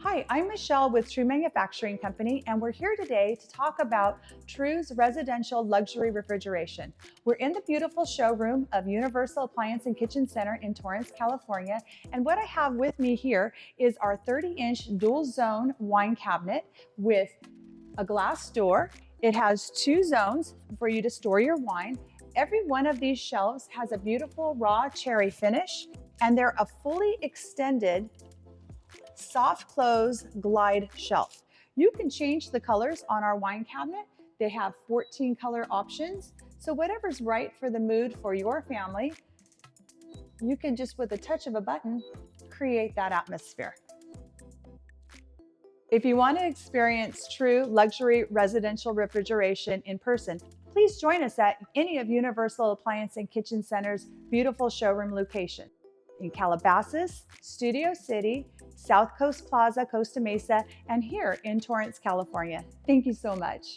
Hi, I'm Michelle with True Manufacturing Company, and we're here today to talk about True's residential luxury refrigeration. We're in the beautiful showroom of Universal Appliance and Kitchen Center in Torrance, California. And what I have with me here is our 30-inch dual zone wine cabinet with a glass door. It has 2 zones for you to store your wine. Every one of these shelves has a beautiful raw cherry finish, and they're a fully extended soft close glide shelf. You can change the colors on our wine cabinet. They have 14 color options. So whatever's right for the mood for your family, you can just with a touch of a button, create that atmosphere. If you want to experience true luxury residential refrigeration in person, please join us at any of Universal Appliance and Kitchen Center's beautiful showroom locations in Calabasas, Studio City, South Coast Plaza, Costa Mesa, and here in Torrance, California. Thank you so much.